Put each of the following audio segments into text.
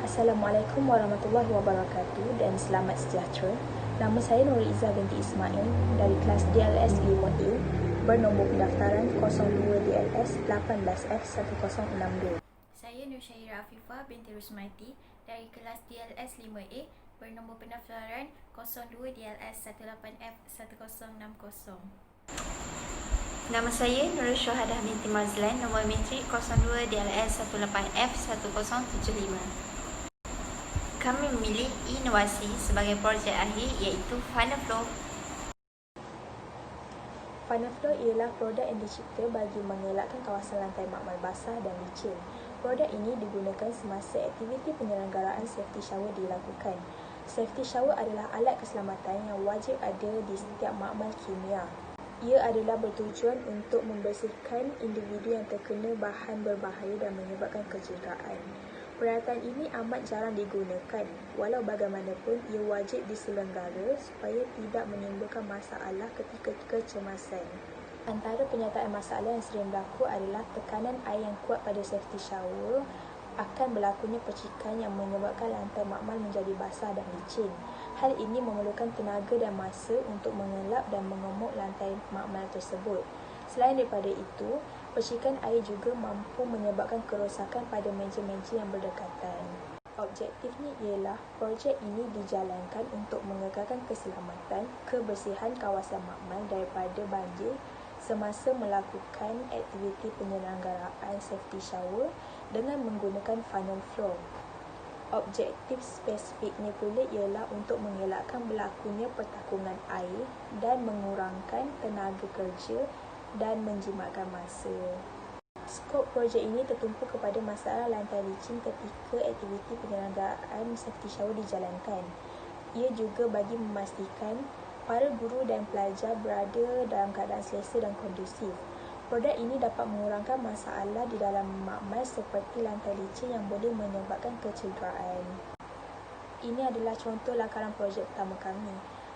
Assalamualaikum warahmatullahi wabarakatuh dan selamat sejahtera. Nama saya Nuri Izzah binti Ismail dari kelas DLS 5A bernombor pendaftaran 02 DLS 18F1062. Saya Nur Syahira Afifah binti Rusmaiti dari kelas DLS 5A bernombor pendaftaran 02 DLS 18F1060. Nama saya Nurul Syuhadah binti Mazlan, nombor metrik 02 DLS 18F1075. Kami memilih inovasi sebagai projek akhir iaitu Funnel Flow. Funnel Flow ialah produk yang dicipta bagi mengelakkan kawasan lantai makmal basah dan licin. Produk ini digunakan semasa aktiviti penyelenggaraan safety shower dilakukan. Safety shower adalah alat keselamatan yang wajib ada di setiap makmal kimia. Ia adalah bertujuan untuk membersihkan individu yang terkena bahan berbahaya dan menyebabkan kecederaan. Peralatan ini amat jarang digunakan, walau bagaimanapun ia wajib diselenggara supaya tidak menimbulkan masalah ketika kecemasan. Antara penyataan masalah yang sering berlaku adalah tekanan air yang kuat pada safety shower, akan berlakunya percikan yang menyebabkan lantai makmal menjadi basah dan licin. Hal ini memerlukan tenaga dan masa untuk mengelap dan mengemuk lantai makmal tersebut. Selain daripada itu, percikan air juga mampu menyebabkan kerosakan pada meja-meja yang berdekatan. Objektifnya ialah projek ini dijalankan untuk mengekalkan keselamatan, kebersihan kawasan makmal daripada banjir semasa melakukan aktiviti penyelenggaraan safety shower dengan menggunakan funnel flow. Objektif spesifiknya pula ialah untuk mengelakkan berlakunya pertakungan air dan mengurangkan tenaga kerja dan menjimatkan masa. Skop projek ini tertumpu kepada masalah lantai licin ketika aktiviti penyelenggaraan safety shower dijalankan. Ia juga bagi memastikan para guru dan pelajar berada dalam keadaan selesa dan kondusif. Produk ini dapat mengurangkan masalah di dalam makmal seperti lantai licin yang boleh menyebabkan kecederaan. Ini adalah contoh lakaran projek pertama kami.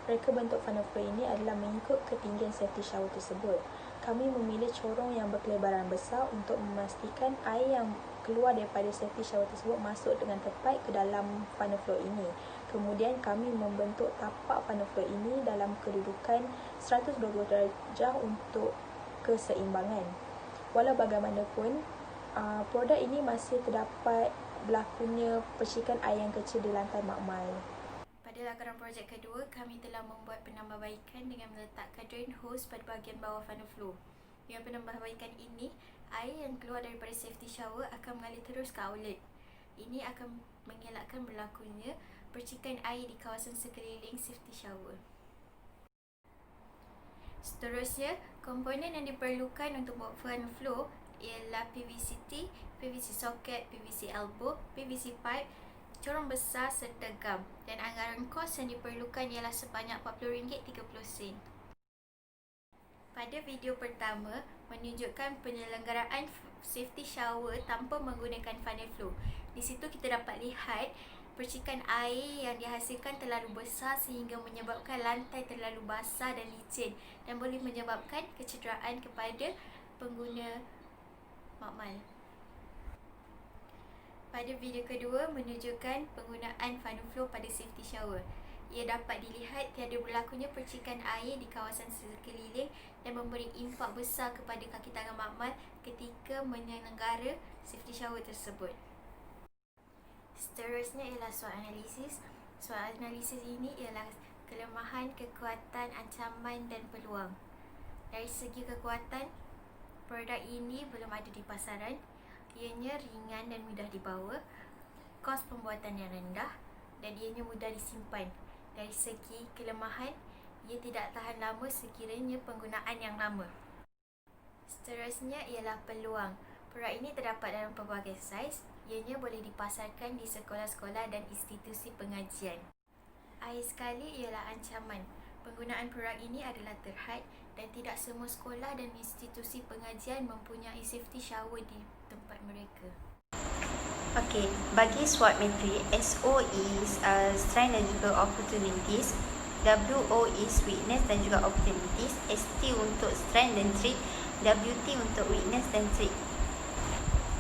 Reka bentuk funnel flow ini adalah mengikut ketinggian safety shower tersebut. Kami memilih corong yang berkelebaran besar untuk memastikan air yang keluar daripada safety shower tersebut masuk dengan tepat ke dalam funnel flow ini. Kemudian kami membentuk tapak funnel flow ini dalam kedudukan 120 darjah untuk keseimbangan. Walau bagaimanapun, produk ini masih terdapat berlakunya percikan air yang kecil di lantai makmal. Pada lakaran projek kedua, kami telah membuat penambahbaikan dengan meletakkan drain hose pada bahagian bawah funnel flow. Dengan penambahbaikan ini, air yang keluar daripada safety shower akan mengalir terus ke outlet. Ini akan mengelakkan berlakunya percikan air di kawasan sekeliling safety shower. Seterusnya, komponen yang diperlukan untuk buat funnel flow ialah PVC T, PVC socket, PVC elbow, PVC pipe, corong besar serta gam, dan anggaran kos yang diperlukan ialah sebanyak RM40.30. Pada video pertama menunjukkan penyelenggaraan safety shower tanpa menggunakan funnel flow. Di situ kita dapat lihat percikan air yang dihasilkan terlalu besar sehingga menyebabkan lantai terlalu basah dan licin dan boleh menyebabkan kecederaan kepada pengguna makmal. Pada video kedua menunjukkan penggunaan funnel flow pada safety shower. Ia dapat dilihat tiada berlakunya percikan air di kawasan sekeliling dan memberi impak besar kepada kaki tangan makmal ketika menyelenggara safety shower tersebut. Seterusnya ialah SWOT analisis. SWOT analisis ini ialah kelemahan, kekuatan, ancaman dan peluang. Dari segi kekuatan, produk ini belum ada di pasaran. Ianya ringan dan mudah dibawa, kos pembuatan yang rendah dan ianya mudah disimpan. Dari segi kelemahan, ia tidak tahan lama sekiranya penggunaan yang lama. Seterusnya ialah peluang. Produk ini terdapat dalam pelbagai saiz. Ianya boleh dipasarkan di sekolah-sekolah dan institusi pengajian. Akhir sekali ialah ancaman. Penggunaan produk ini adalah terhad dan tidak semua sekolah dan institusi pengajian mempunyai safety shower di tempat mereka. Okey, bagi SWOT metrik, SO is strength dan juga opportunities, WO is weakness dan juga opportunities, ST untuk strength dan threat, WT untuk weakness dan threat.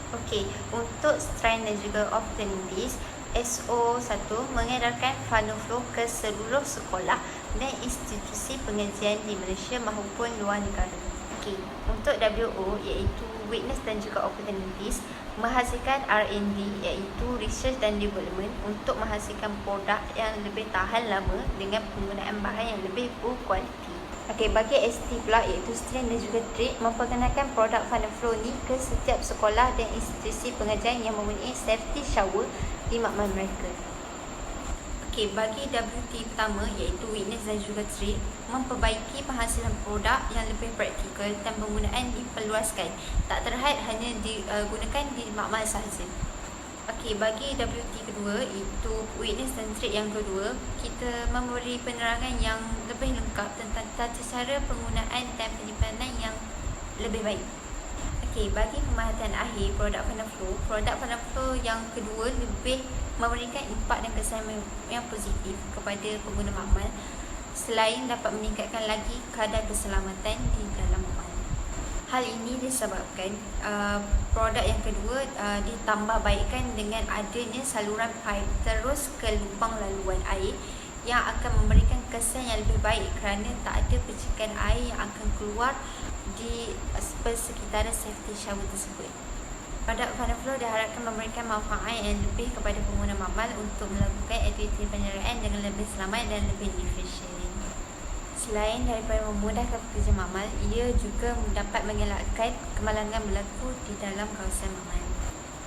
Okey, untuk strength dan juga opportunities, SO1 mengedarkan Funnel Flow ke seluruh sekolah dan institusi pengajian di Malaysia maupun luar negara. Okey, untuk WO iaitu Witness dan juga Opportunities menghasilkan R&D iaitu Research dan Development untuk menghasilkan produk yang lebih tahan lama dengan penggunaan bahan yang lebih berkualiti. Okey, bagi ST pula iaitu Strand dan juga Trade memperkenalkan produk Funnel Flow ni ke setiap sekolah dan institusi pengajian yang mempunyai safety shower di makmal mereka. Okey, bagi WT pertama iaitu Witness dan juga Trade memperbaiki penghasilan produk yang lebih praktikal dan penggunaan diperluaskan, tak terhad hanya digunakan di makmal sahaja. Okey, bagi WT kedua iaitu Witness dan Trade yang kedua, kita memberi penerangan yang lebih lengkap tentang tata cara penggunaan dan penyimpanan yang lebih baik. Okey, bagi pemerhatian akhir produk Funnel Flow yang kedua lebih memberikan impak dan kesan yang positif kepada pengguna makmal selain dapat meningkatkan lagi kadar keselamatan di dalam makmal. Hal ini disebabkan produk yang kedua ditambah baikkan dengan adanya saluran pipe terus ke lubang laluan air yang akan memberikan kesan yang lebih baik kerana tak ada percikan air yang akan keluar di persekitaran safety shower tersebut. Produk Funnel Flow diharapkan memberikan manfaat yang lebih kepada pengguna makmal untuk melakukan aktiviti penyeraan dengan lebih selamat dan lebih efisien. Selain daripada memudahkan pekerja makmal, ia juga dapat mengelakkan kemalangan berlaku di dalam kawasan makmal.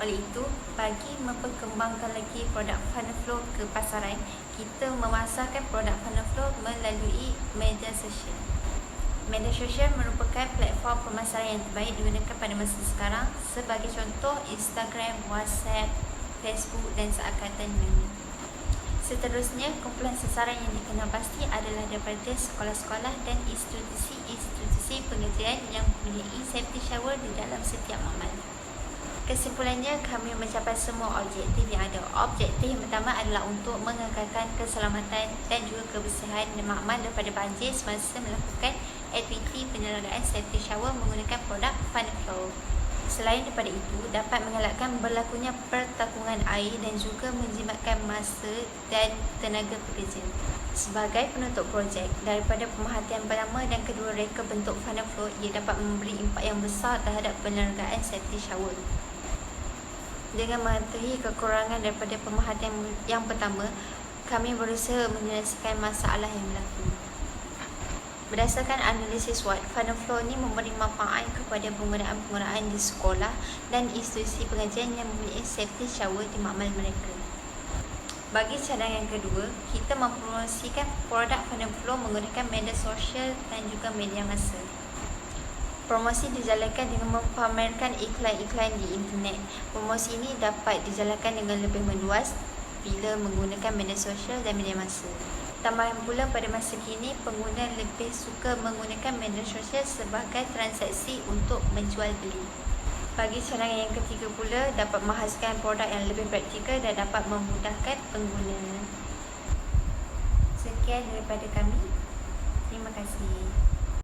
Oleh itu, bagi memperkembangkan lagi produk Funnel Flow ke pasaran, kita memasarkan produk Funnel Flow melalui media sosial. Media sosial merupakan platform pemasaran yang terbaik digunakan pada masa sekarang, sebagai contoh Instagram, WhatsApp, Facebook dan seakatan lainnya. Seterusnya, kumpulan sasaran yang dikenal pasti adalah daripada sekolah-sekolah dan institusi pengajian yang mempunyai safety shower di dalam setiap makmal. Kesimpulannya, kami mencapai semua objektif yang ada. Objektif yang pertama adalah untuk mengekalkan keselamatan dan juga kebersihan makmal daripada banjir semasa melakukan aktiviti penyelenggaraan safety shower menggunakan produk Funnel Flow. Selain daripada itu, dapat mengelakkan berlakunya pertakungan air dan juga menjimatkan masa dan tenaga pekerja. Sebagai penutup projek, daripada pemerhatian pertama dan kedua reka bentuk Funnel Flow, ia dapat memberi impak yang besar terhadap penyelenggaraan safety shower. Dengan mengetahui kekurangan daripada pemerhatian yang pertama, kami berusaha menyelesaikan masalah yang berlaku. Berdasarkan analisis SWOT, Funnel Flow ini memberi manfaat kepada penggunaan di sekolah dan institusi pengajian yang mempunyai safety shower di makmal mereka. Bagi cadangan kedua, kita mempromosikan produk Funnel Flow menggunakan media sosial dan juga media massa. Promosi dijalankan dengan mempamerkan iklan-iklan di internet. Promosi ini dapat dijalankan dengan lebih meluas bila menggunakan media sosial dan media massa. Tambahan pula, pada masa kini, pengguna lebih suka menggunakan media sosial sebagai transaksi untuk menjual beli. Bagi cadangan yang ketiga pula, dapat menghasilkan produk yang lebih praktikal dan dapat memudahkan pengguna. Sekian daripada kami. Terima kasih.